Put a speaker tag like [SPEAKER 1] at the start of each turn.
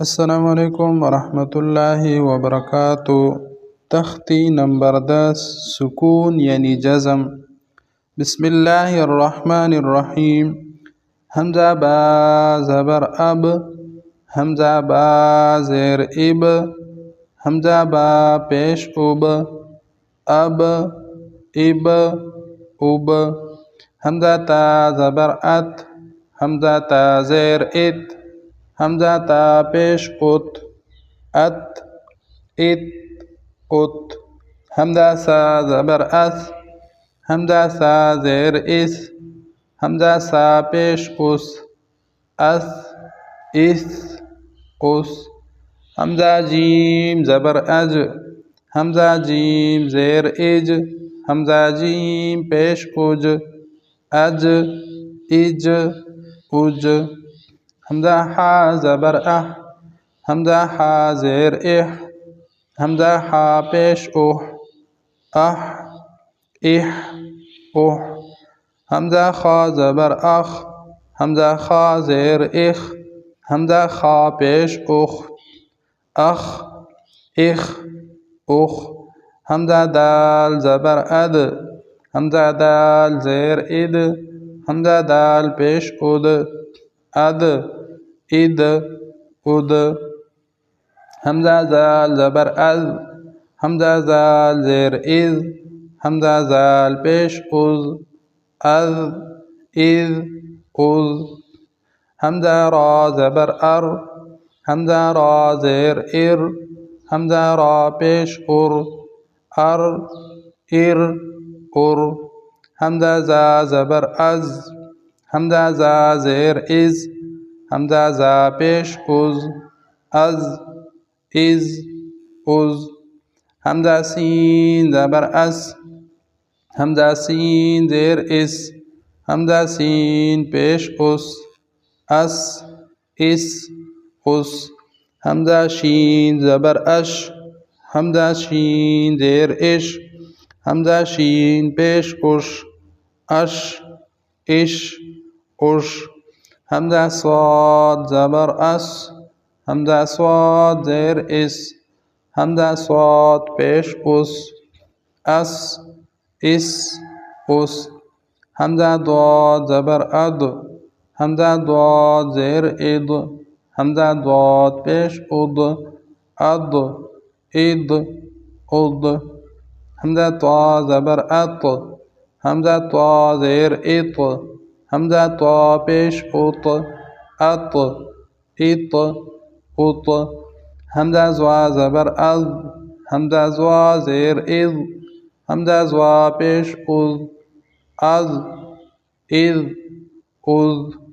[SPEAKER 1] अस्सलामु अलैकुम वरहमतुल्लाहि वबरकातुह। तख्ती नंबर 10 सुकून यानी जज़म। बिस्मिल्लाहिर्रहमानिर्रहीम। हमज़ा बा ज़बर अब, हमज़ा बा ज़ेर इब, हमज़ा बा पेश उब, अब इब उब। हमज़ा ता ज़बर अत, हमज़ा ता ज़ेर इत, हमज़ा ता पेश उत, अत इत उत। हमज़ा सा ज़बर अस, हमज़ा सा ज़ेर इस, हमज़ा सा पेश उस, अस इस उस। हमज़ा जीम ज़बर अज, हमज़ा जीम ज़ेर इज, हमज़ा जीम पेश उज, अज इज उज। हमज़ा हा ज़बर अह, हमज़ा हा ज़ेर इह, हमज़ा हा पेश उह, अह इह उह। हमज़ा खा ज़बर अख, हमज़ा खा ज़ेर इख, हमज़ा खा पेश उख, अख इख उख। हमज़ा दाल ज़बर अद, हमज़ा दाल ज़ेर इद, हमज़ा दाल पेश उद, अद इद उद। हमज़ा ज़ाल ज़बर अज़, हमज़ा ज़ाल ज़ेर इज़, हमज़ा ज़ाल पेश उज़, अज़ इज़ उज़। हमज़ा रा ज़बर अर, हमज़ा रा ज़ेर इर, हमज़ा रा पेश उर, अर इर उर। हमज़ा ज़ा ज़बर अज़, हमज़ा ज़ा ज़ेर इज़, हमज़ा ज़ा पेश उज़, अज़ इज़ उज़। हमज़ा सीन ज़बर अस, हमज़ा सीन ज़ेर इस, हमज़ा सीन पेश उस, अस इस उस। हमज़ा शीन ज़बर अश, हमज़ा शीन ज़ेर इश, हमज़ा शीन पेश उश, अश इश उश। हमज़ा स्वाद ज़बर अस, हमज़ा स्वाद ज़ेर इस, हमज़ा स्वाद पेश उस, अस इस उस। हमज़ा द्वाद ज़बर अद, हमज़ा द्वाद ज़ेर इद, हमज़ा द्वाद पेश उद, अद इद उद। हमज़ा त्वा ज़बर अत, हमज़ा त्वा ज़ेर इत, हमज़ा त्वा पेश उत, अत इत उत। हमज़ा ज़्वा ज़बर अज़, हमज़ा ज़्वा ज़ेर इज़, हमज़ा ज़्वा पेश उज़, अज़ इज़ उज़।